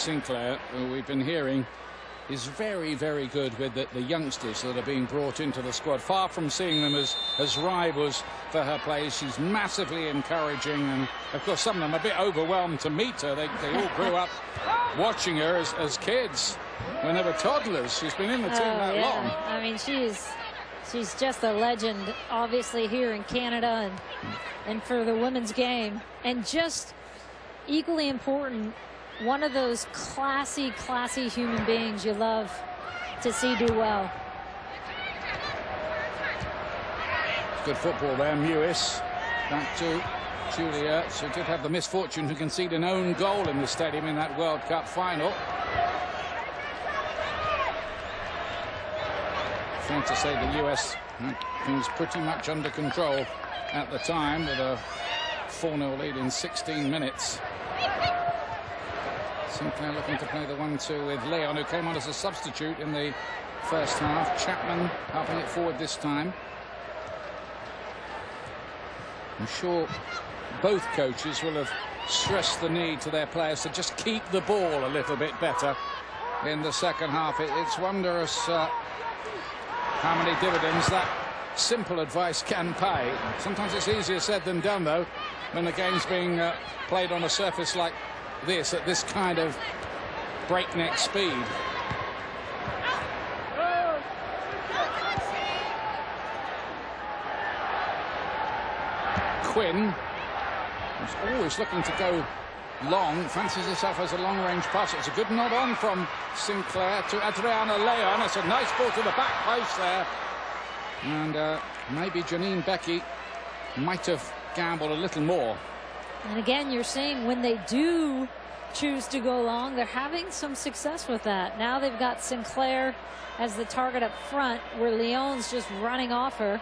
Sinclair, who we've been hearing is very, very good with the youngsters that are being brought into the squad. Far from seeing them as rivals for her place, she's massively encouraging, and of course some of them are a bit overwhelmed to meet her. They all grew up watching her as kids when they were toddlers. She's been in the team that long. I mean, she's just a legend, obviously, here in Canada and for the women's game, and just equally important, one of those classy human beings you love to see do well. Good football there. Mewis back to Juliet, who did have the misfortune to concede an own goal in the stadium in that World Cup final. Fair to say the US had things pretty much under control at the time with a 4-0 lead in 16 minutes. Sinclair looking to play the 1-2 with Leon, who came on as a substitute in the first half. Chapman helping it forward this time. I'm sure both coaches will have stressed the need to their players to just keep the ball a little bit better in the second half. It's wondrous how many dividends that simple advice can pay. Sometimes it's easier said than done, though, when the game's being played on a surface like this at this kind of breakneck speed. Quinn, who's always looking to go long, fancies herself as a long-range passer. It's a good nod on from Sinclair to Adriana Leon. It's a nice ball to the back post there, and maybe Janine Becky might have gambled a little more. And again, you're seeing when they do choose to go long, they're having some success with that. Now they've got Sinclair as the target up front, where Leon's just running off her.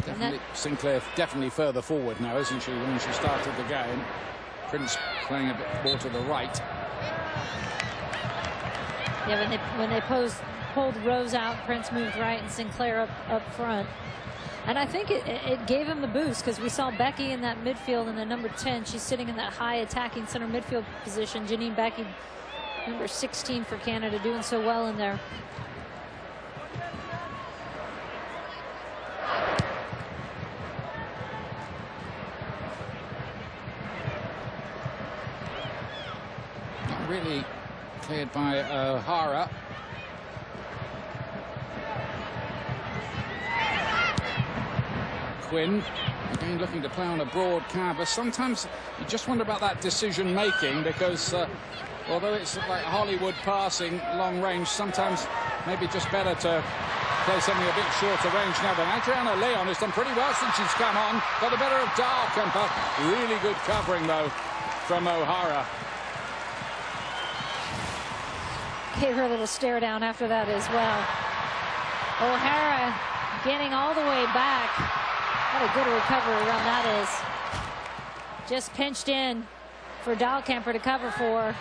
Definitely, Sinclair definitely further forward now, isn't she, when she started the game. Prince playing a bit more to the right. Yeah, when they pulled Rose out, Prince moved right and Sinclair up front. And I think it gave him the boost, because we saw Becky in that midfield in the number 10. She's sitting in that high attacking center midfield position. Janine Becky, number 16 for Canada, doing so well in there. Not really cleared by O'Hara. Quinn again looking to play on a broad canvas. Sometimes you just wonder about that decision making, because although it's like Hollywood passing long range, sometimes maybe just better to play something a bit shorter range. Now then, Adriana Leon has done pretty well since she's come on. Got the better of Dahlkemper. Really good covering though from O'Hara. Gave her a little stare down after that as well. O'Hara getting all the way back. What a good recovery run that is. Just pinched in for Dahlkemper to cover for.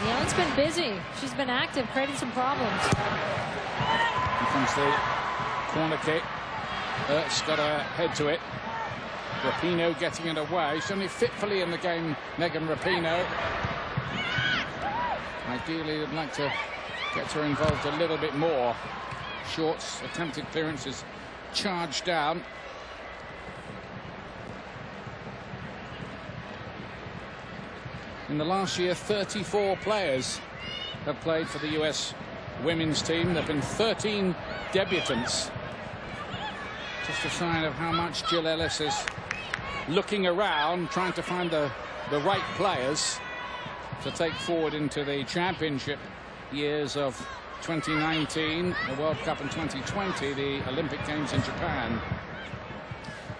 Leon's been busy. She's been active, creating some problems. Here comes the corner kick. Ertz got a head to it. Rapinoe getting it away. She's only fitfully in the game, Megan Rapinoe. Ideally, they'd like to get her involved a little bit more. Shorts, attempted clearances, charged down. In the last year, 34 players have played for the US women's team. There have been 13 debutants. Just a sign of how much Jill Ellis is looking around, trying to find the right players to take forward into the championship years of 2019, the World Cup in 2020, the Olympic Games in Japan.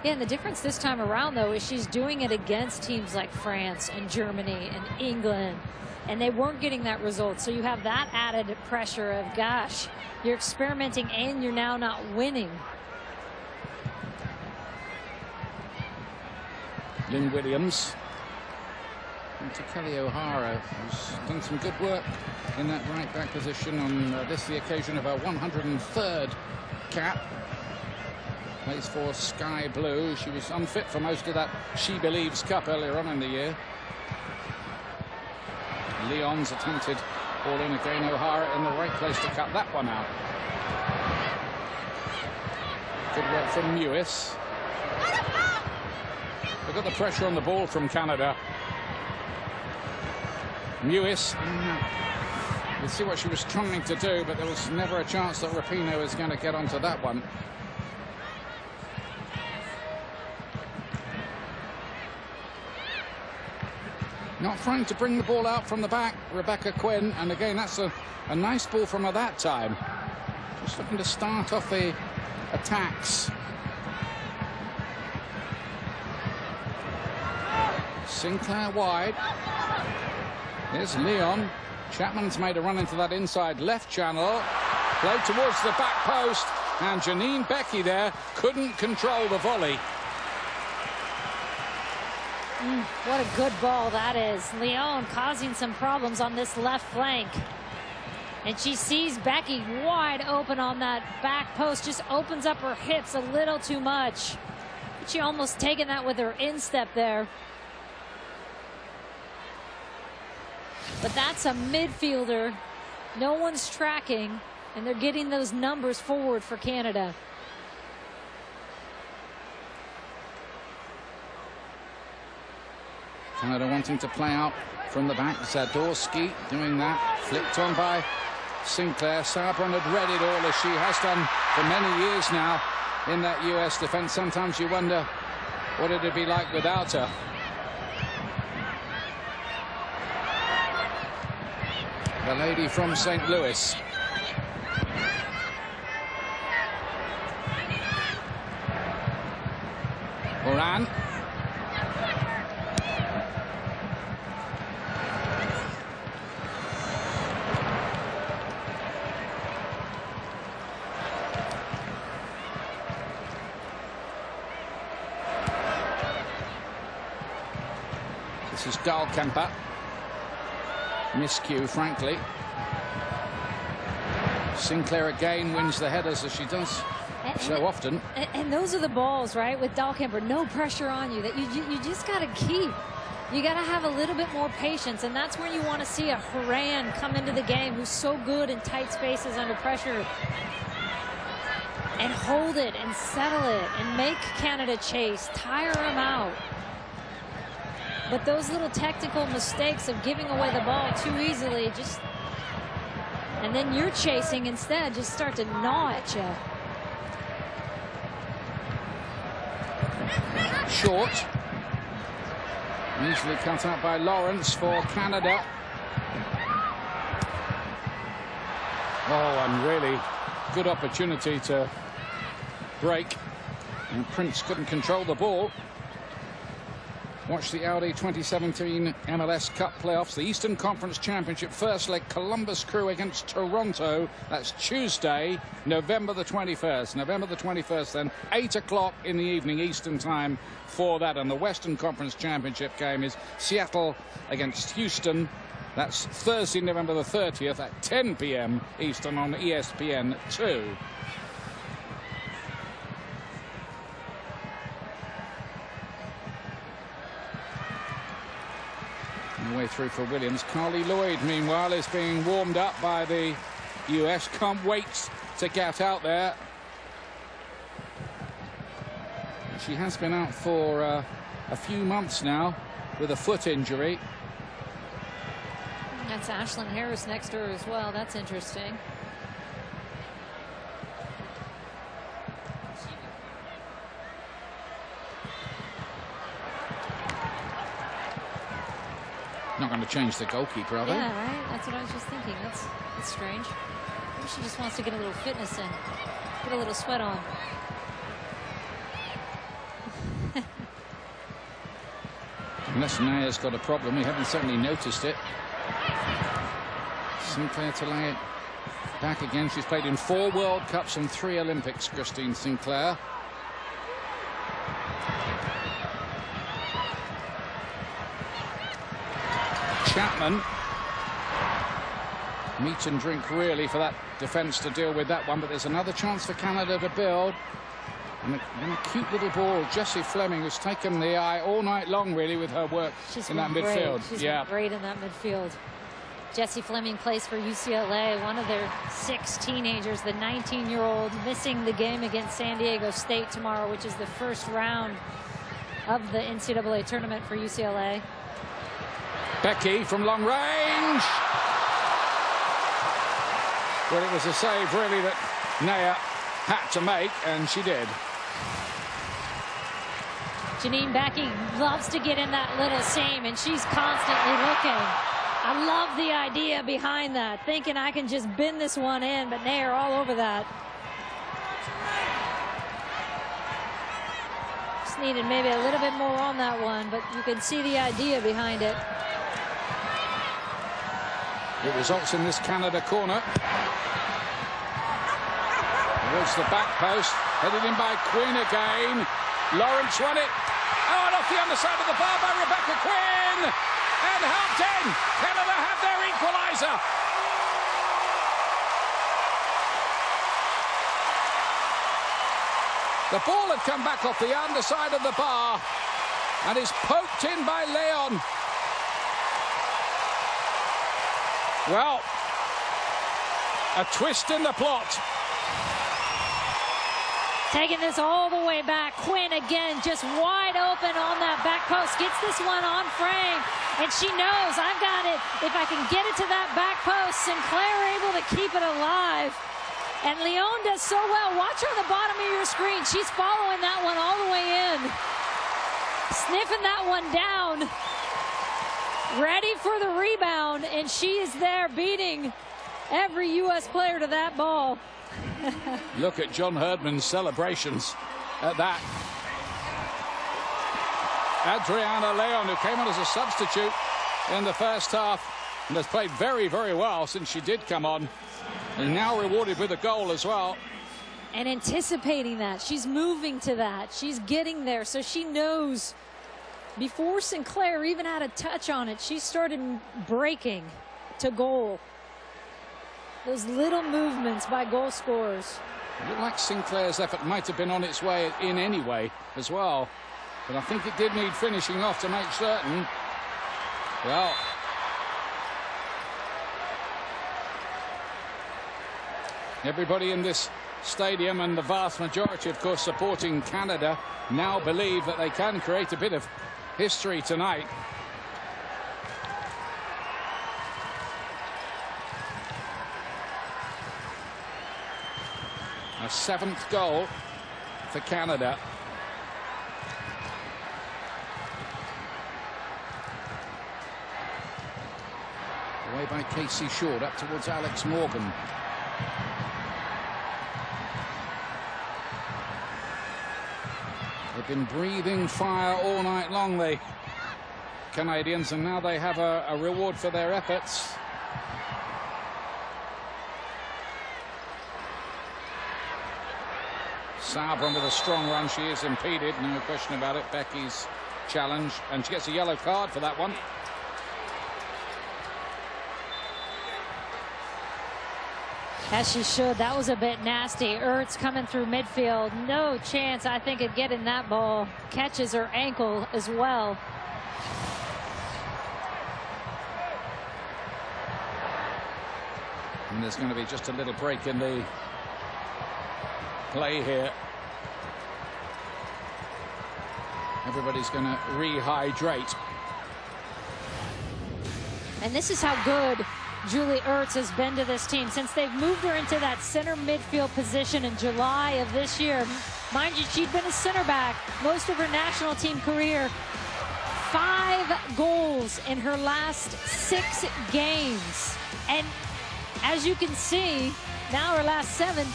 Yeah, and the difference this time around, though, is she's doing it against teams like France and Germany and England, and they weren't getting that result. So you have that added pressure of, gosh, you're experimenting and you're now not winning. Lynn Williams to Kelly O'Hara, who's done some good work in that right back position on this the occasion of her 103rd cap. plays for Sky Blue. She was unfit for most of that She Believes Cup earlier on in the year. Leon's attempted ball in again. O'Hara in the right place to cut that one out. Good work from Mewis. They've got the pressure on the ball from Canada. Mewis. We'll see what she was trying to do, but there was never a chance that Rapinoe was going to get onto that one. Not trying to bring the ball out from the back, Rebecca Quinn, and again that's a nice ball from her that time. Just looking to start off the attacks. Sinclair wide. Here's Leon. Chapman's made a run into that inside left channel. Played towards the back post, and Janine Becky there couldn't control the volley. What a good ball that is. Leon causing some problems on this left flank. And she sees Becky wide open on that back post. Just opens up her hips a little too much. But she almost taken that with her instep there. But that's a midfielder. No one's tracking, and they're getting those numbers forward for Canada. Canada wanting to play out from the back. Zadorsky doing that. Flicked on by Sinclair. Sabran had read it all, as she has done for many years now in that US defence. Sometimes you wonder what it'd be like without her. The lady from St. Louis. Moran. This is Dahlkemper. Miscue, frankly. Sinclair again wins the headers, as she does so often. And those are the balls, right, with Dahlkemper. No pressure on you that you just got to keep. You got to have a little bit more patience, and that's where you want to see a Horan come into the game, who's so good in tight spaces under pressure, and hold it and settle it and make Canada chase, tire them out. But those little technical mistakes of giving away the ball too easily, just, and then you're chasing instead, just start to gnaw at you. Short. Easily cut out by Lawrence for Canada. Oh, and really good opportunity to break. And Prince couldn't control the ball. Watch the Audi 2017 MLS Cup playoffs, the Eastern Conference Championship first leg, Columbus Crew against Toronto. That's Tuesday, November the 21st. November the 21st, then 8 o'clock in the evening Eastern time for that. And the Western Conference Championship game is Seattle against Houston. That's Thursday, November the 30th at 10 p.m. Eastern on ESPN2. Way through for Williams. Carly Lloyd, meanwhile, is being warmed up by the US. Can't wait to get out there. She has been out for a few months now with a foot injury. That's Ashlyn Harris next to her as well. That's interesting. Not going to change the goalkeeper, are they? Yeah, right. That's what I was just thinking. That's strange. Maybe she just wants to get a little fitness in, get a little sweat on. Unless Naya's got a problem, we haven't certainly noticed it. Sinclair to lay it back again. She's played in 4 World Cups and 3 Olympics, Christine Sinclair. Chapman. Meat and drink really for that defence to deal with that one, but there's another chance for Canada to build. And a cute little ball, Jessie Fleming, has taken the eye all night long, really, with her work in that midfield. She's been great in that midfield. Jessie Fleming plays for UCLA, one of their 6 teenagers, the 19-year-old, missing the game against San Diego State tomorrow, which is the first round of the NCAA tournament for UCLA. Becky from long range. Well, it was a save, really, that Naya had to make, and she did. Janine Becky loves to get in that little seam, and she's constantly looking. I love the idea behind that, thinking I can just bend this one in, but Naya are all over that. Just needed maybe a little bit more on that one, but you can see the idea behind it. It results in this Canada corner. Towards the back post, headed in by Quinn again. Lawrence won it. Oh, and off the underside of the bar by Rebecca Quinn. And helped in. Canada have their equaliser. The ball had come back off the underside of the bar and is poked in by Leon. Well, a twist in the plot. Taking this all the way back. Quinn again just wide open on that back post. Gets this one on frame. And she knows, I've got it. If I can get it to that back post, Sinclair able to keep it alive. And Leon does so well. Watch her on the bottom of your screen. She's following that one all the way in. Sniffing that one down. Ready for the rebound. And she is there beating every U.S. player to that ball. Look at John Herdman's celebrations at that. Adriana Leon, who came on as a substitute in the first half and has played very, very well since she did come on, and now rewarded with a goal as well. And anticipating that. She's moving to that. She's getting there, so she knows before Sinclair even had a touch on it, she started breaking to goal. Those little movements by goal scorers. It looked like Sinclair's effort might have been on its way in anyway as well. But I think it did need finishing off to make certain. Well, everybody in this stadium, and the vast majority, of course, supporting Canada, now believe that they can create a bit of history tonight. A 7th goal for Canada. Away by Casey Short, up towards Alex Morgan. They've been breathing fire all night long, the Canadians, and now they have a reward for their efforts. Sabran with a strong run. She is impeded, no question about it. Becky's challenge, and she gets a yellow card for that one. As she should. That was a bit nasty. Ertz coming through midfield. No chance, I think, of getting that ball. Catches her ankle as well. And there's going to be just a little break in the play here. Everybody's going to rehydrate. And this is how good Julie Ertz has been to this team since they've moved her into that center midfield position in July of this year. Mind you, she'd been a center back most of her national team career. 5 goals in her last 6 games. And as you can see, now her last 7,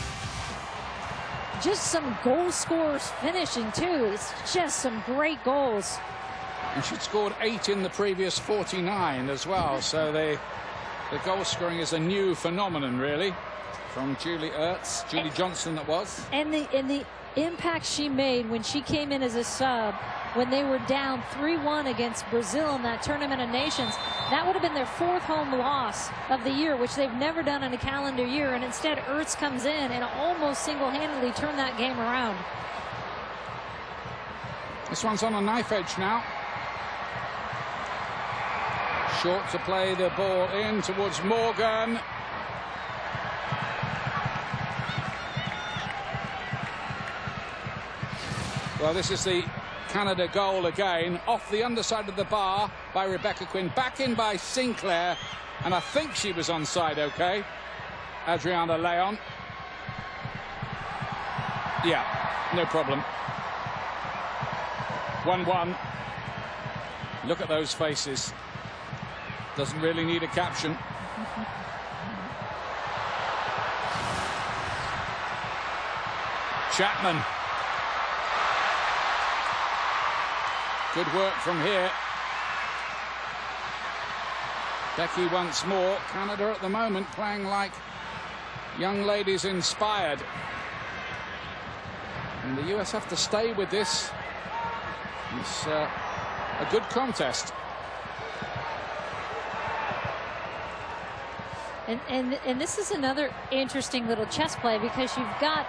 just some goal scorers finishing too. It's just some great goals. And she'd scored 8 in the previous 49 as well. So the goal scoring is a new phenomenon, really, from Julie Ertz, Julie Johnson that was. And the impact she made when she came in as a sub, when they were down 3-1 against Brazil in that Tournament of Nations. That would have been their 4th home loss of the year, which they've never done in a calendar year. And instead, Ertz comes in and almost single-handedly turned that game around. This one's on a knife edge now. Short to play the ball in towards Morgan. Well, this is the Canada goal again, off the underside of the bar by Rebecca Quinn, back in by Sinclair, and I think she was onside, okay? Adriana Leon. Yeah, no problem. 1-1. Look at those faces. Doesn't really need a caption. Chapman. Good work from here. Becky once more. Canada at the moment playing like young ladies inspired. And the US have to stay with this. It's a good contest. And this is another interesting little chess play, because you've got,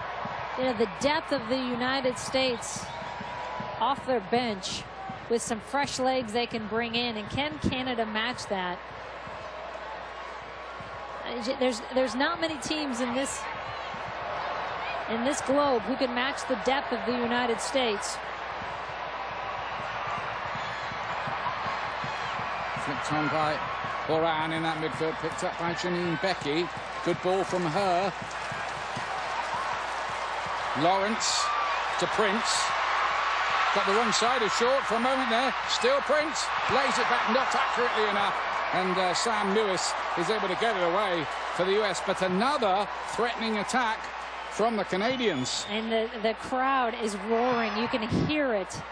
you know, the depth of the United States off their bench with some fresh legs they can bring in, and can Canada match that? There's not many teams in this globe who can match the depth of the United States. Flipped on by Horan in that midfield, picked up by Janine Becky. Good ball from her. Lawrence to Prince. Got the wrong side of short for a moment there. Still Prince. Lays it back, not accurately enough. And Sam Lewis is able to get it away for the US. But another threatening attack from the Canadians. And the crowd is roaring. You can hear it.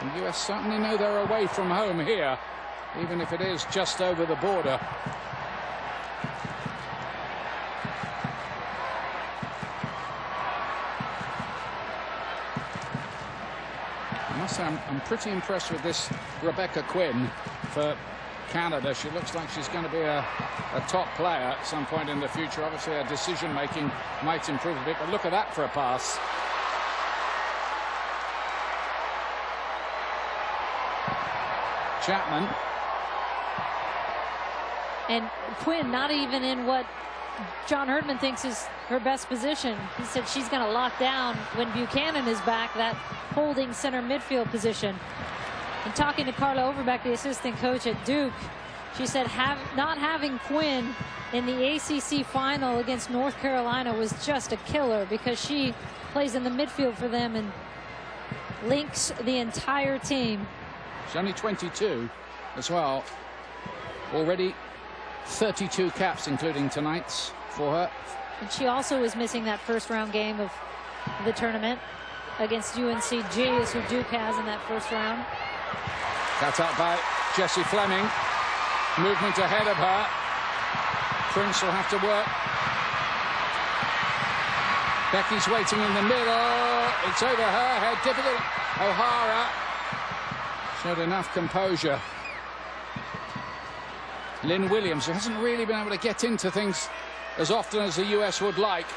The US certainly know they're away from home here, even if it is just over the border. I must say, I'm pretty impressed with this Rebecca Quinn for Canada. She looks like she's going to be a top player at some point in the future. Obviously, her decision making might improve a bit, but look at that for a pass. Chapman. And Quinn not even in what John Herdman thinks is her best position. He said she's going to lock down when Buchanan is back, that holding center midfield position. And talking to Carla Overbeck, the assistant coach at Duke, she said not having Quinn in the ACC final against North Carolina was just a killer, because she plays in the midfield for them and links the entire team. She's only 22 as well. Already 32 caps, including tonight's, for her. And she also is missing that first round game of the tournament against UNCG, as who Duke has in that first round. Cut up by Jessie Fleming. Movement ahead of her. Prince will have to work. Becky's waiting in the middle. It's over her head. Difficult. O'Hara showed enough composure. Lynn Williams, who hasn't really been able to get into things as often as the US would like.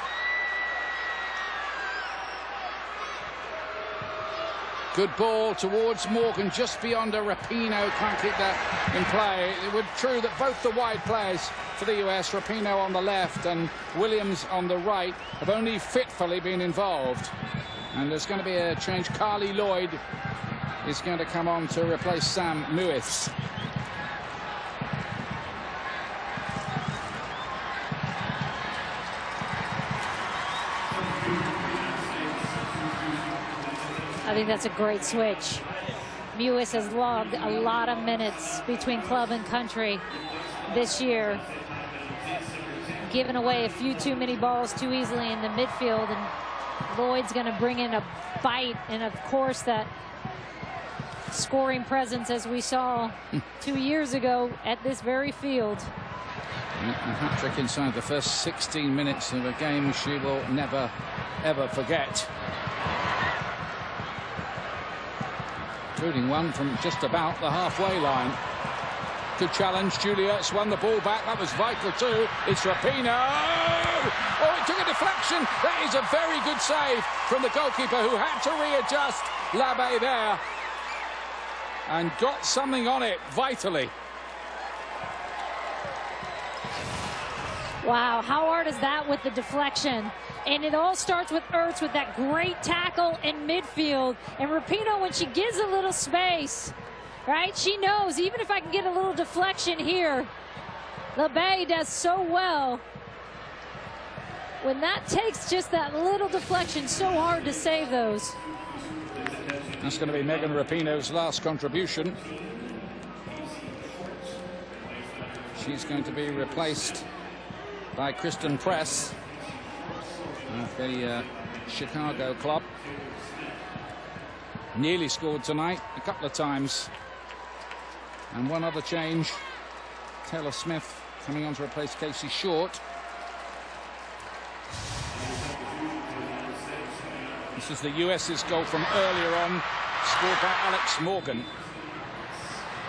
Good ball towards Morgan, just beyond her. Rapinoe can't keep that in play. It would be true that both the wide players for the US, Rapinoe on the left and Williams on the right, have only fitfully been involved. And there's going to be a change. Carly Lloyd is going to come on to replace Sam Lewis. I think that's a great switch. Mewis has logged a lot of minutes between club and country this year, giving away a few too many balls too easily in the midfield, and Lloyd's going to bring in a bite, and of course that scoring presence as we saw 2 years ago at this very field. A hat-trick inside the first 16 minutes of a game she will never ever forget, including one from just about the halfway line. Good challenge. Juliet's won the ball back. That was vital too. It's Rapinoe. Oh, took a deflection. That is a very good save from the goalkeeper, who had to readjust Labbé there and got something on it vitally. Wow, how hard is that with the deflection? And it all starts with Ertz with that great tackle in midfield. And Rapinoe, when she gives a little space, right, she knows, even if I can get a little deflection here, Labbé does so well. When that takes just that little deflection, so hard to save those. That's going to be Megan Rapinoe's last contribution. She's going to be replaced by Kristen Press of the Chicago club. Nearly scored tonight a couple of times. And one other change. Taylor Smith coming on to replace Casey Short. This is the US's goal from earlier on, scored by Alex Morgan.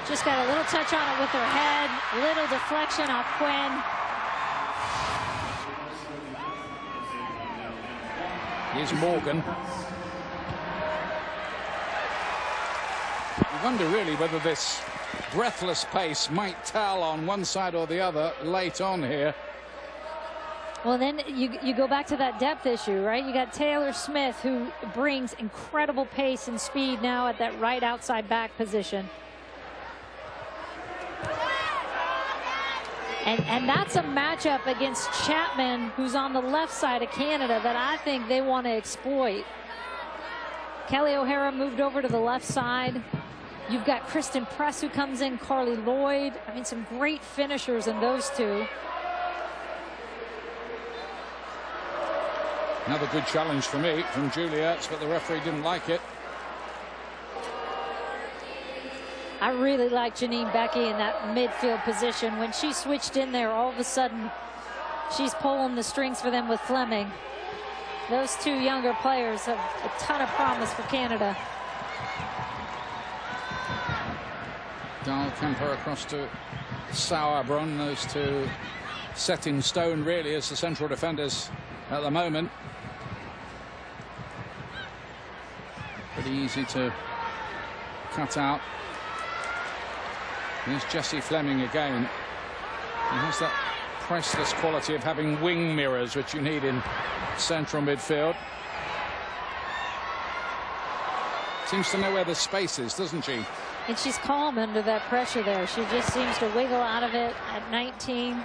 Just got a little touch on it with her head, little deflection off Quinn. Here's Morgan. You wonder really whether this breathless pace might tell on one side or the other late on here. Well, then you go back to that depth issue, right? You got Taylor Smith, who brings incredible pace and speed now at that right outside back position. And that's a matchup against Chapman, who's on the left side of Canada, that I think they want to exploit. Kelly O'Hara moved over to the left side. You've got Kristen Press, who comes in, Carly Lloyd. I mean, some great finishers in those two. Another good challenge for me from Julie Ertz, but the referee didn't like it. I really like Janine Becky in that midfield position. When she switched in there, all of a sudden, she's pulling the strings for them with Fleming. Those two younger players have a ton of promise for Canada. Dahlkemper across to Sauerbrunn. Those two set in stone, really, as the central defenders at the moment. Pretty easy to cut out. Here's Jessie Fleming again. He has that priceless quality of having wing mirrors, which you need in central midfield. Seems to know where the space is, doesn't she? And she's calm under that pressure there. She just seems to wiggle out of it at 19.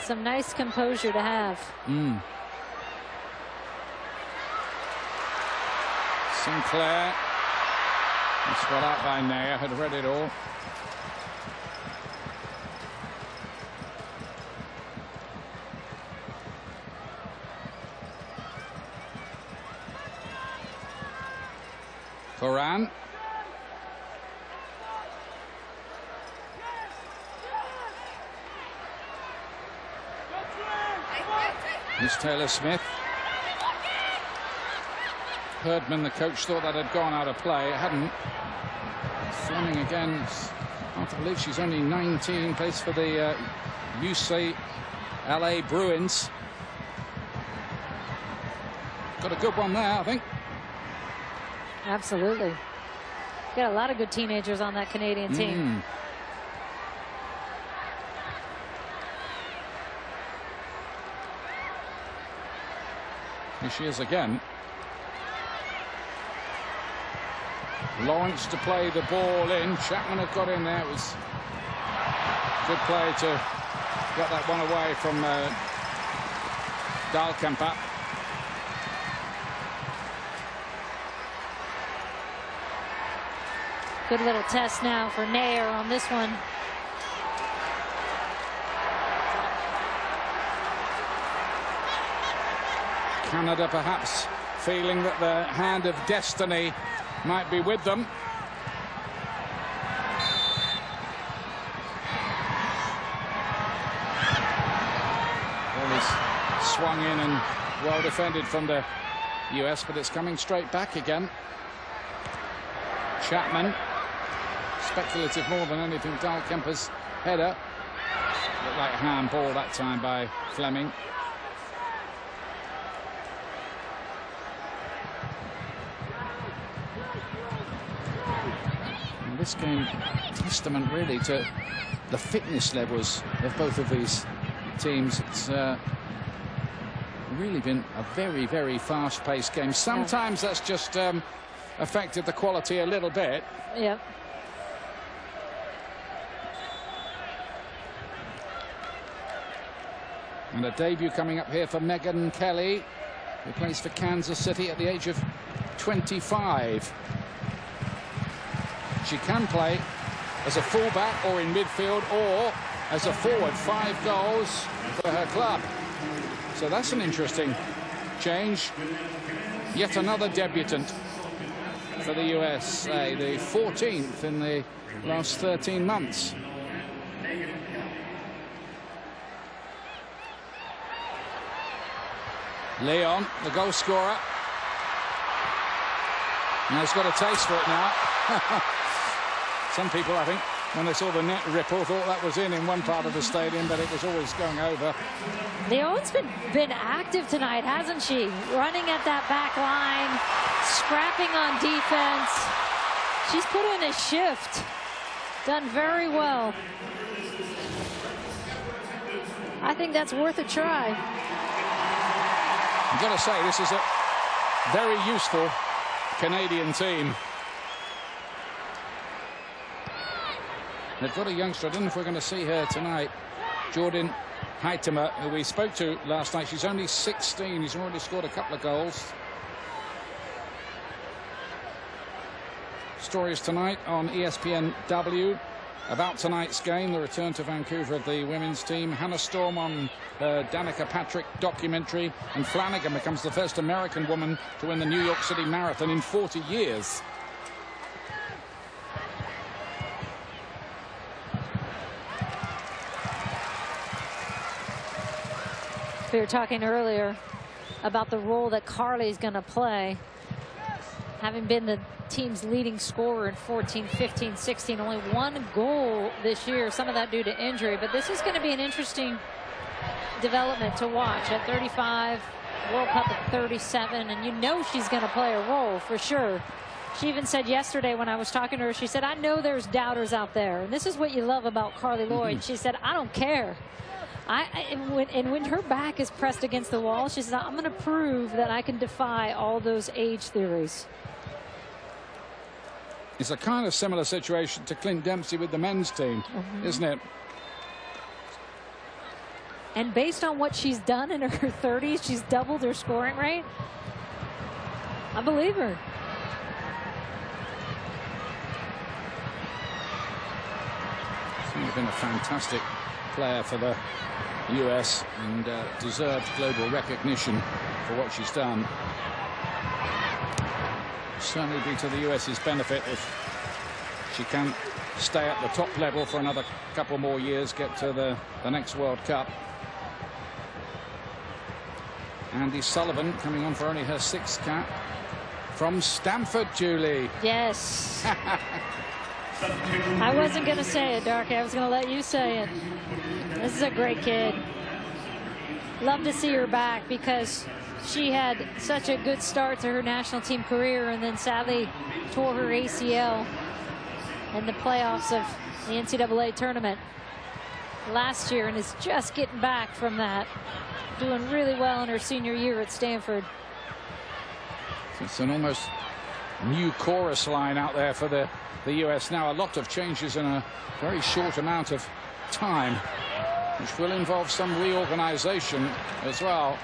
Some nice composure to have. Sinclair. It's got out by Nair, had read it all. Coran. Here's Taylor Smith. Herdman, the coach, thought that had gone out of play. It hadn't. Fleming again. Hard to believe she's only 19. Plays for the UCLA Bruins. Got a good one there, I think. Absolutely. Got a lot of good teenagers on that Canadian team. Here she is again. Lawrence to play the ball in. Chapman had got in there. It was good play to get that one away from Dahlkemper. Good little test now for Nair on this one. Canada perhaps feeling that the hand of destiny might be with them. Ball is swung in and well defended from the US, but it's coming straight back again. Chapman, speculative more than anything. Dahlkemper's header looked like a handball that time by Fleming. this game testament really to the fitness levels of both of these teams. It's really been a very, very fast-paced game. Sometimes that's just affected the quality a little bit. Yep. And a debut coming up here for Megan Kelly, who plays for Kansas City at the age of 25. She can play as a fullback or in midfield or as a forward. 5 goals for her club. So that's an interesting change. Yet another debutant for the USA, the 14th in the last 13 months. Leon, the goal scorer. And he's got a taste for it now. Some people, I think, when they saw the net ripple, thought that was in one part of the stadium, but it was always going over. Leon's been active tonight, hasn't she? Running at that back line, scrapping on defense. She's put in a shift. Done very well. I think that's worth a try. I've got to say, this is a very useful Canadian team. They've got a youngster. I don't know if we're going to see her tonight. Jordan Heitemer, who we spoke to last night. She's only 16. He's already scored a couple of goals. Stories tonight on ESPNW about tonight's game, the return to Vancouver of the women's team. Hannah Storm on Danica Patrick documentary, and Flanagan becomes the first American woman to win the New York City Marathon in 40 years. We were talking earlier about the role that Carly's going to play. Having been the team's leading scorer in 14, 15, 16, only 1 goal this year, some of that due to injury. But this is going to be an interesting development to watch. At 35, World Cup at 37, and you know she's going to play a role for sure. She even said yesterday when I was talking to her, she said, I know there's doubters out there. And this is what you love about Carly Lloyd. She said, I don't care. And when her back is pressed against the wall, she says, I'm going to prove that I can defy all those age theories. It's a kind of similar situation to Clint Dempsey with the men's team, isn't it? And based on what she's done in her 30s, she's doubled her scoring rate. I believe her. She's been a fantastic player for the US and deserved global recognition for what she's done. Certainly be to the US's benefit if she can stay at the top level for another couple more years, get to the next World Cup. Andy Sullivan coming on for only her 6th cap from Stamford, Julie. Yes. I wasn't going to say it, Darky. I was going to let you say it. This is a great kid. Love to see her back because she had such a good start to her national team career and then sadly tore her ACL in the playoffs of the NCAA tournament last year and is just getting back from that. Doing really well in her senior year at Stanford. It's an almost new chorus line out there for the US now. A lot of changes in a very short amount of time, which will involve some reorganization as well.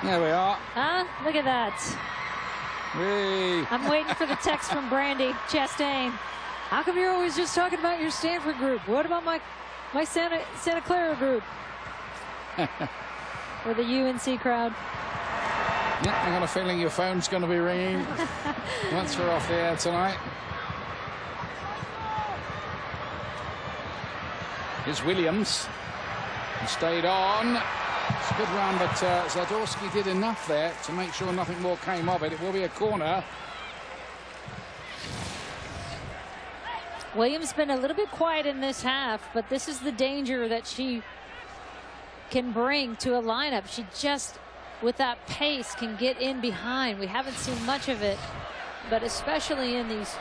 There we are. Look at that. I'm waiting for the text from Brandy Chastain. How come you're always just talking about your Stanford group? What about my Santa Clara group? Or the UNC crowd? Yeah, I got a feeling your phone's going to be ringing once we're off the air tonight. Here's Williams. He stayed on. It's a good run, but Zadorsky did enough there to make sure nothing more came of it. It will be a corner. Williams been a little bit quiet in this half, but this is the danger that she can bring to a lineup. She just with that pace can get in behind. We haven't seen much of it, but especially in these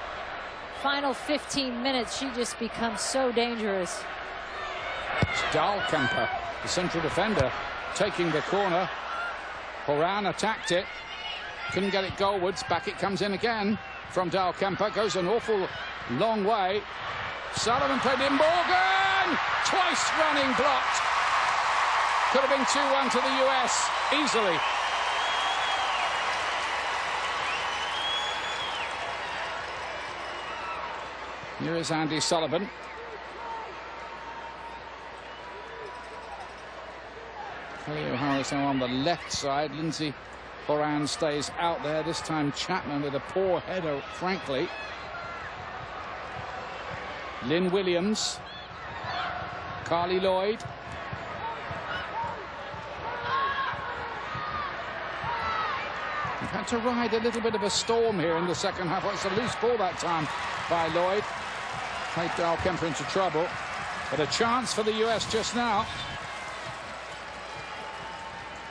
final 15 minutes, she just becomes so dangerous. It's Dahlkemper, the central defender, taking the corner. Horan attacked it, couldn't get it goalwards. Back it comes in again from Dahlkemper, goes an awful long way. Sullivan played in. Morgan, twice running, blocked. Could have been 2-1 to the US easily. Here is Andy Sullivan. Kelly O'Hara is now on the left side. Lindsay Horan stays out there. This time Chapman with a poor header, frankly. Lynn Williams. Carly Lloyd. We've had to ride a little bit of a storm here in the second half. Well, it's a loose ball that time by Lloyd. Played Dahlkemper into trouble. But a chance for the US just now.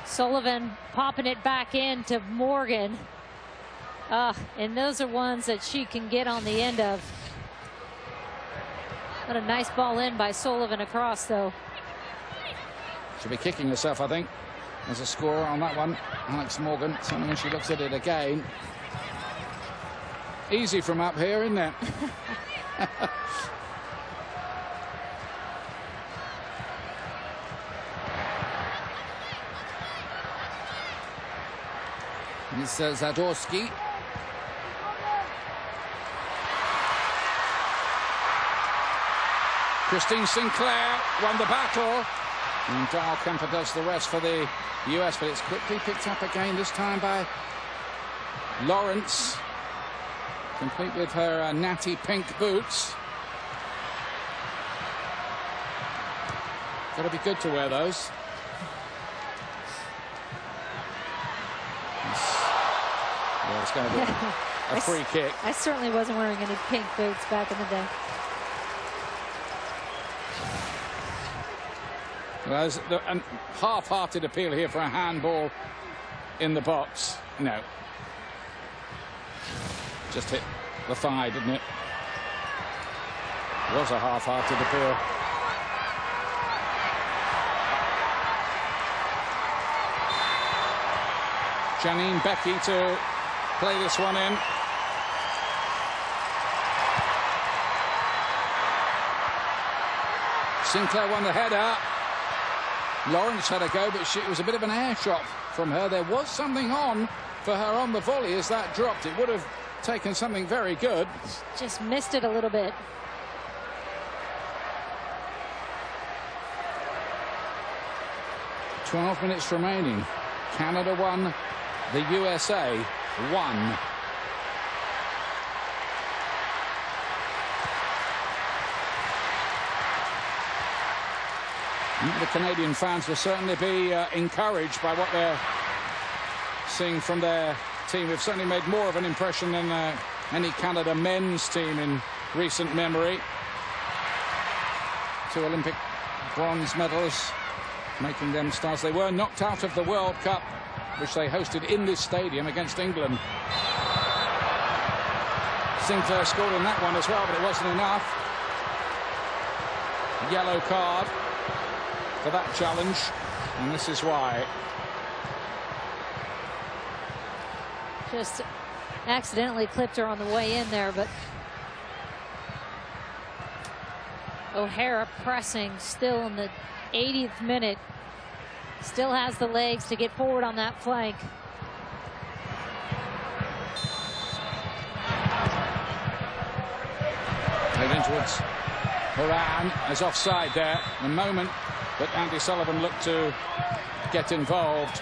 Sullivan popping it back in to Morgan. And those are ones that she can get on the end of. What a nice ball in by Sullivan across, though. She'll be kicking herself, I think, as a scorer on that one. Alex Morgan, certainly when she looks at it again. Easy from up here, isn't it? This is Zadorsky. Christine Sinclair won the battle. And Dahlkemper does the rest for the US, but it's quickly picked up again, this time by Lawrence. Complete with her natty pink boots. Got to be good to wear those. Yeah, it's going to be a free kick. I certainly wasn't wearing any pink boots back in the day. Well, there's a half-hearted appeal here for a handball in the box. No. Just hit the thigh, didn't it? Was a half-hearted appeal. Janine Becky to play this one in. Sinclair won the header. Lawrence had a go, but it was a bit of an air shot from her. There was something on for her on the volley as that dropped. It would have taken something very good. Just missed it a little bit. "12 minutes remaining. Canada 1, the USA 1. The Canadian fans will certainly be encouraged by what they're seeing from their team. They've certainly made more of an impression than any Canada men's team in recent memory. 2 Olympic bronze medals, making them stars. They were knocked out of the World Cup, which they hosted in this stadium against England. Sinclair scored in that one as well, but it wasn't enough. Yellow card for that challenge, and this is why. Just accidentally clipped her on the way in there, but O'Hara pressing still in the 80th minute. Still has the legs to get forward on that flank. Played inwards. Horan is offside there. The moment that Andy Sullivan looked to get involved.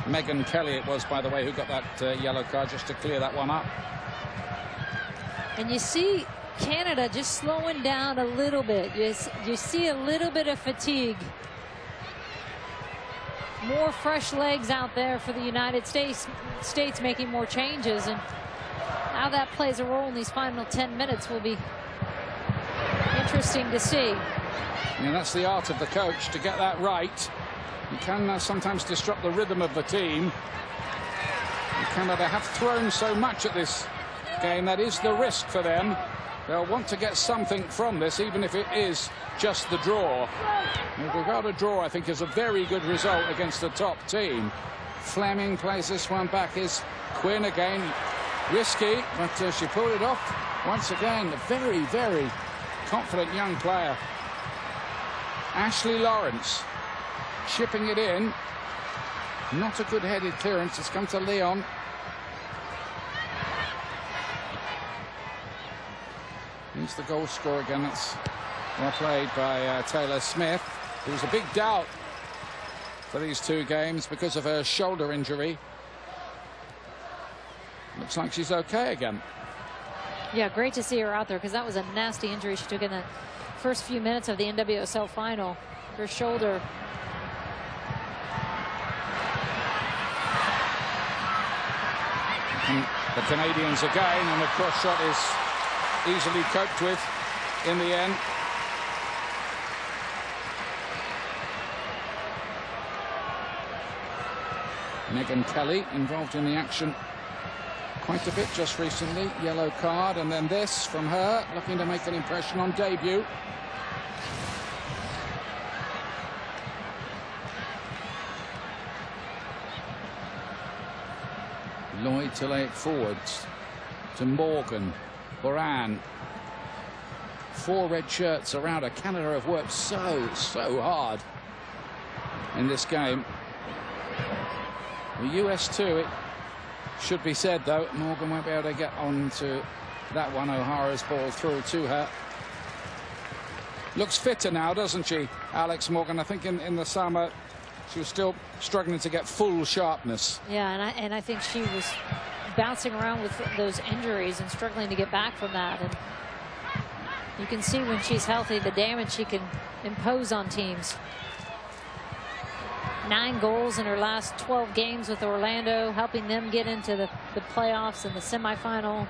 Megan Kelly it was, by the way, who got that yellow card, just to clear that one up. And you see Canada just slowing down a little bit. You see a little bit of fatigue. More fresh legs out there for the United States making more changes, and how that plays a role in these final 10 minutes will be interesting to see. And that's the art of the coach, to get that right. You can sometimes disrupt the rhythm of the team. Canada have thrown so much at this game. That is the risk for them. They'll want to get something from this, even if it is just the draw. And if we got a draw, I think is a very good result against the top team. Fleming plays this one back. Is Quinn again. Risky, but she pulled it off once again. A very, very confident young player. Ashley Lawrence chipping it in. Not a good headed clearance. It's come to Leon. He's the goal scorer again. That's well played by Taylor Smith. There was a big doubt for these two games because of her shoulder injury. Looks like she's okay again. Yeah, great to see her out there, because that was a nasty injury she took in the first few minutes of the NWSL final. Her shoulder. And the Canadians again, and the cross shot is easily coped with in the end. Megan Kelly involved in the action quite a bit just recently. Yellow card, and then this from her, looking to make an impression on debut. Lloyd to lay it forwards to Morgan. Boran. 4 red shirts around her. Canada have worked so hard in this game. The US too, it should be said, though. Morgan won't be able to get on to that one. O'Hara's ball through to her. Looks fitter now, doesn't she, Alex Morgan? I think in the summer she was still struggling to get full sharpness. Yeah, and I think she was bouncing around with those injuries and struggling to get back from that. And you can see when she's healthy the damage she can impose on teams. 9 goals in her last 12 games with Orlando, helping them get into the playoffs and the semifinal.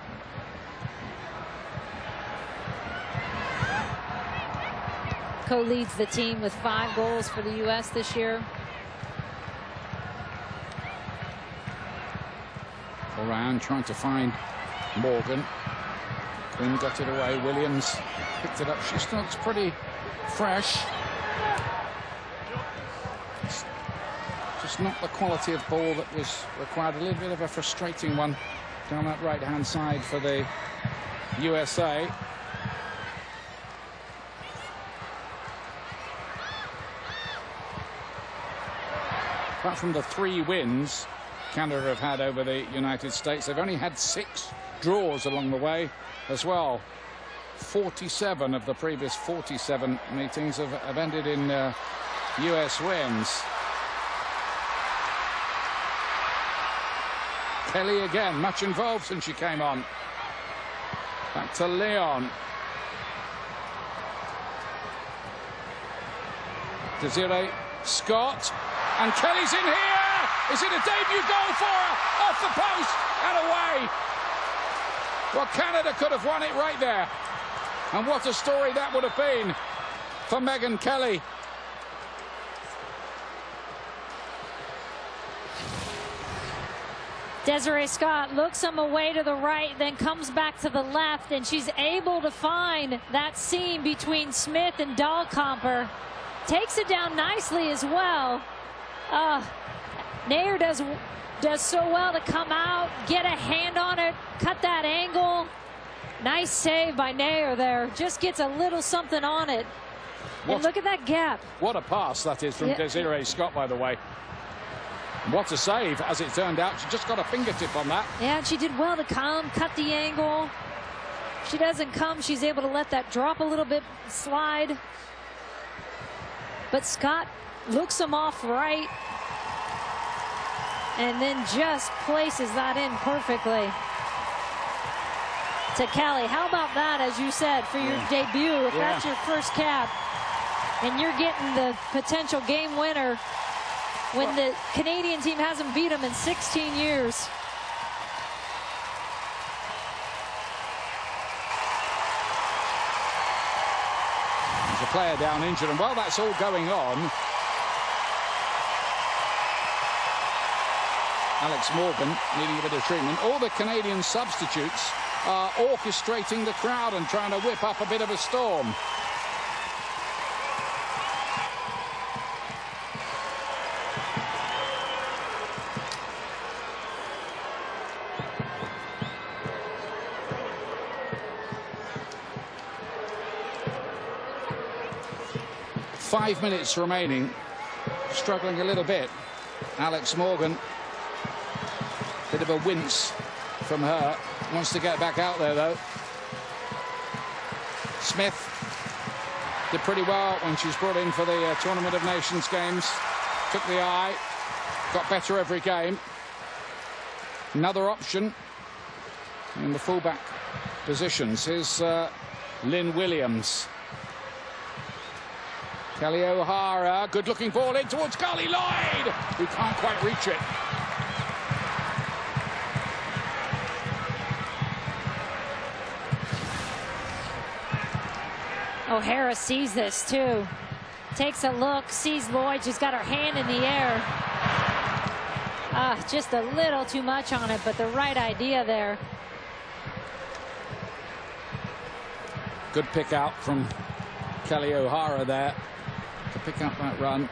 Co-leads the team with 5 goals for the U.S. this year. Around trying to find Morgan. Quinn got it away. Williams picked it up. She still looks pretty fresh. Just not the quality of ball that was required. A little bit of a frustrating one down that right-hand side for the USA. Apart from the 3 wins Canada have had over the United States, they've only had 6 draws along the way as well. 47 of the previous 47 meetings have ended in US wins. Kelly again, much involved since she came on. Back to Leon. Desiree Scott. And Kelly's in here. Is it a debut goal for her? Off the post and away. Well, Canada could have won it right there. And what a story that would have been for Megan Kelly. Desiree Scott looks him away to the right, then comes back to the left, and she's able to find that seam between Smith and Dahlkomper. Takes it down nicely as well. Nair does so well to come out, get a hand on it, cut that angle. Nice save by Nair there. Just gets a little something on it. And look at that gap. What a pass that is from Desiree Scott, by the way. What a save, as it turned out. She just got a fingertip on that. Yeah, and she did well to come, cut the angle. She doesn't come. She's able to let that drop a little bit, slide. But Scott looks him off right. And then just places that in perfectly. To Kelly. How about that, as you said, for your debut? If that's your first cap, and you're getting the potential game winner when the Canadian team hasn't beat them in 16 years. There's the player down injured, and while that's all going on, Alex Morgan needing a bit of treatment. All the Canadian substitutes are orchestrating the crowd and trying to whip up a bit of a storm. Five minutes remaining. Struggling a little bit. Alex Morgan. Bit of a wince from her. Wants to get back out there, though. Smith did pretty well when she's brought in for the Tournament of Nations games. Took the eye. Got better every game. Another option in the fullback positions. Here's Lynn Williams. Kelly O'Hara, good looking ball in towards Carly Lloyd, who can't quite reach it. O'Hara sees this too. Takes a look, sees Lloyd, she's got her hand in the air. Just a little too much on it, but the right idea there. Good pick out from Kelly O'Hara there to pick up that run.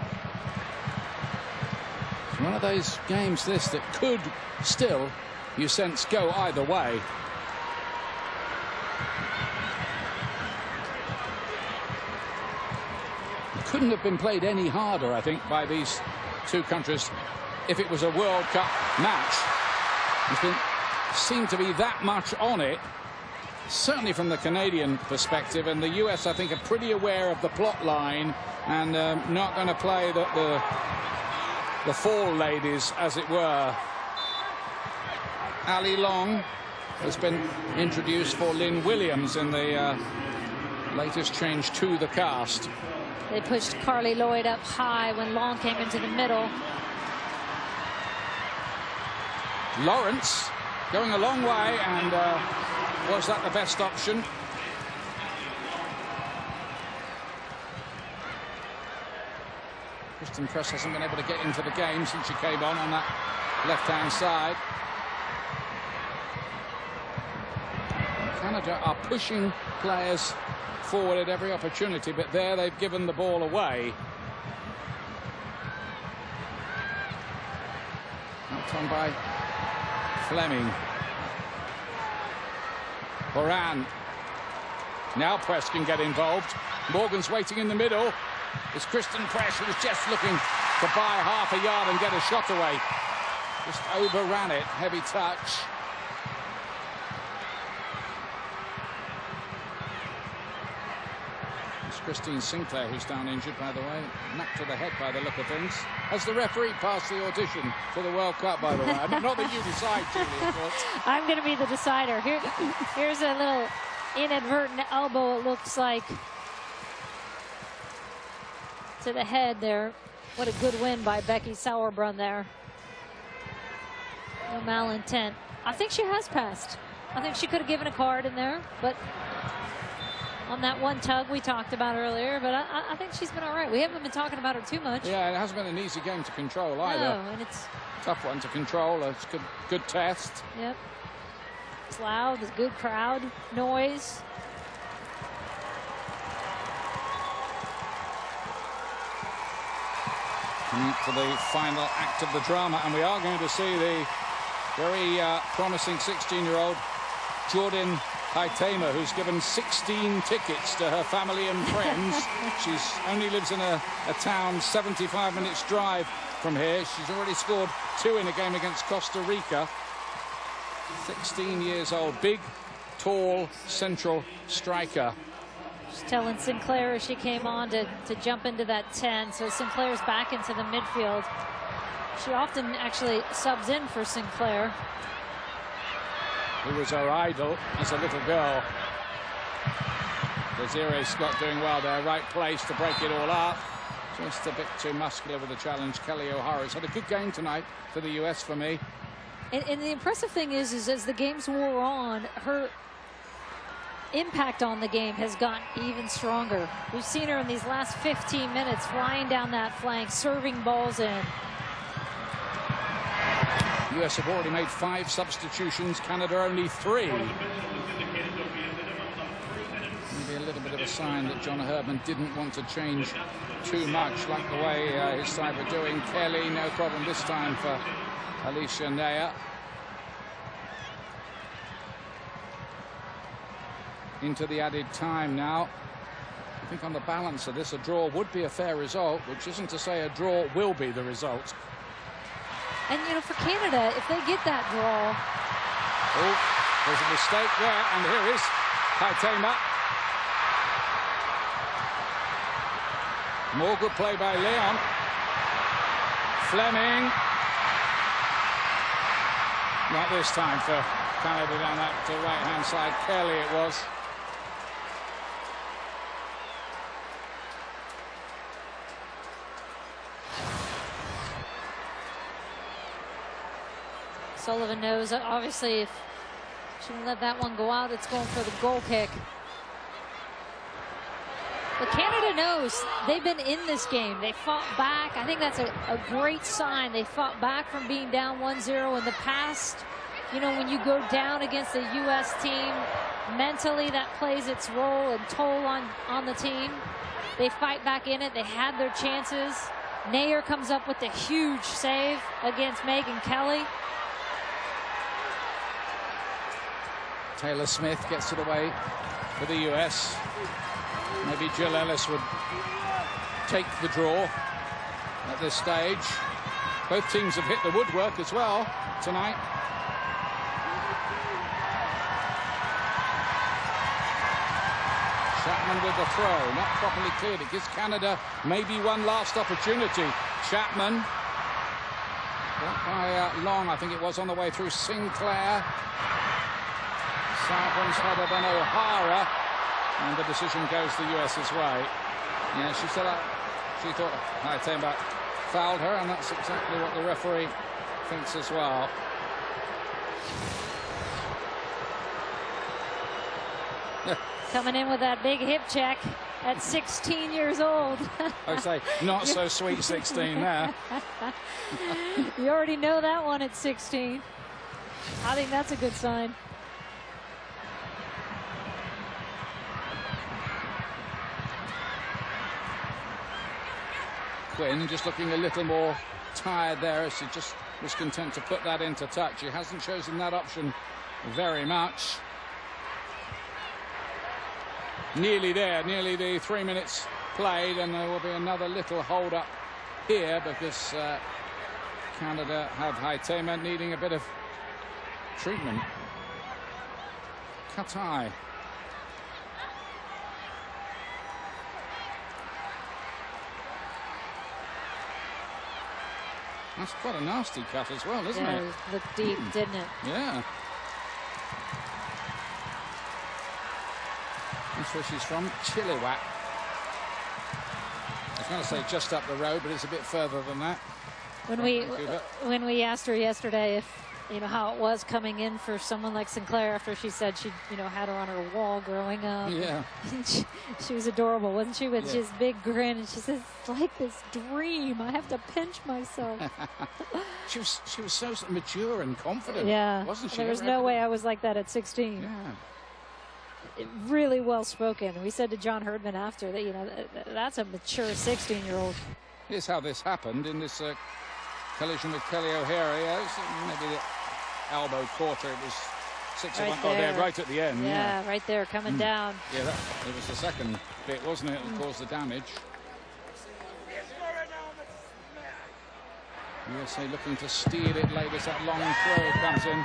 It's one of those games this that could still, you sense, go either way. It couldn't have been played any harder, I think, by these two countries if it was a World Cup match. There seemed to be that much on it, certainly from the Canadian perspective, and the US, I think, are pretty aware of the plot line and not going to play the fall ladies, as it were. Ali Long has been introduced for Lynn Williams in the latest change to the cast. They pushed Carly Lloyd up high when Long came into the middle. Lawrence going a long way, and was that the best option? Kristen Press hasn't been able to get into the game since she came on that left-hand side. Canada are pushing players forward at every opportunity, but there they've given the ball away. Out on by Fleming. Horan. Now Press can get involved. Morgan's waiting in the middle. It's Kristen Press, who was just looking to buy half a yard and get a shot away. Just overran it. Heavy touch. It's Christine Sinclair who's down injured, by the way. Knocked to the head by the look of things. Has the referee passed the audition for the World Cup, by the way? Not that you decide, Julie, of course. I'm going to be the decider. Here's a little inadvertent elbow, it looks like, to the head there. What a good win by Becky Sauerbrunn there. No malintent. I think she has passed. I think she could have given a card in there, but on that one tug we talked about earlier, but I think she's been all right. We haven't been talking about her too much. Yeah, it hasn't been an easy game to control either. No, and it's tough one to control. It's good test. Yep. It's loud. There's good crowd noise. To the final act of the drama, and we are going to see the very promising 16-year-old Jordan Haitema, who's given 16 tickets to her family and friends. She only lives in a town 75 minutes drive from here. She's already scored 2 in a game against Costa Rica. 16 years old, big, tall, central striker. She's telling Sinclair as she came on to jump into that 10. So Sinclair's back into the midfield. She often actually subs in for Sinclair, who was her idol as a little girl. Desiree Scott doing well there. Right place to break it all up. Just a bit too muscular with the challenge. Kelly O'Hara's had a good game tonight for the US for me. And the impressive thing is as the games wore on, her impact on the game has gotten even stronger. We've seen her in these last 15 minutes flying down that flank, serving balls in. The US have already made 5 substitutions, Canada only 3. Maybe a little bit of a sign that John Herdman didn't want to change too much, like the way his side were doing. Kelly, no problem this time for Alicia Neyer. Into the added time now. I think on the balance of this, a draw would be a fair result, which isn't to say a draw will be the result. And, you know, for Canada, if they get that draw... Oh, there's a mistake there, and here is Haitema. More good play by Leon. Fleming. Not this time for Canada down that right-hand side. Kelly it was. Sullivan knows, obviously, if she can let that one go out, it's going for the goal kick. But Canada knows they've been in this game. They fought back. I think that's a great sign. They fought back from being down 1-0 in the past. You know, when you go down against a U.S. team, mentally that plays its role and toll on the team. They fight back in it. They had their chances. Neyer comes up with a huge save against Megan Kelly. Taylor Smith gets it away for the US. Maybe Jill Ellis would take the draw at this stage. Both teams have hit the woodwork as well tonight. Chapman with the throw, not properly cleared. It gives Canada maybe one last opportunity. Chapman, blocked by Long, I think it was, on the way through Sinclair. Sargent's header, then O'Hara, and the decision goes the US's way. Yeah, she said she thought Haitema fouled her, and that's exactly what the referee thinks as well. Coming in with that big hip check at 16 years old. I say, not so sweet 16 there. You already know that one at 16. I think that's a good sign. Quinn just looking a little more tired there, as she just was content to put that into touch. She hasn't chosen that option very much. Nearly there, nearly the 3 minutes played, and there will be another little hold up here because Canada have Haitema needing a bit of treatment. Katai. That's quite a nasty cut as well, isn't it? It looked deep, didn't it? Yeah. That's where she's from, Chilliwack. I was going to say just up the road, but it's a bit further than that. When we asked her yesterday if, you know, how it was coming in for someone like Sinclair after she said she, you know, had her on her wall growing up. Yeah. She was adorable, wasn't she? With this big grin, and she says, "It's like this dream. I have to pinch myself." she was so mature and confident. Yeah. Wasn't she? There was no way I was like that at 16. Yeah. Really well spoken. We said to John Herdman after that, you know, that's a mature 16-year-old. Here's how this happened in this collision with Kelly O'Hara. Yeah, maybe the elbow caught her. It was 6 right or 1. Oh, there, right at the end. Yeah, right there, coming down. Yeah, it was the second bit, wasn't it, that caused the damage. USA looking to steal it late as that long throw comes in.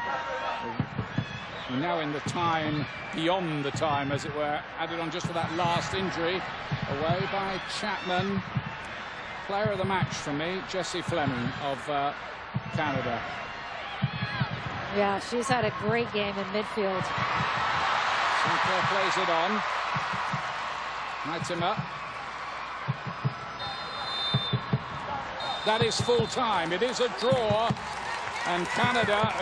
We're now in the time, beyond the time, as it were, added on just for that last injury. Away by Chapman. Player of the match for me, Jessie Fleming of Canada. Yeah, she's had a great game in midfield. Sinclair plays it on. Haitema. That is full time. It is a draw, and Canada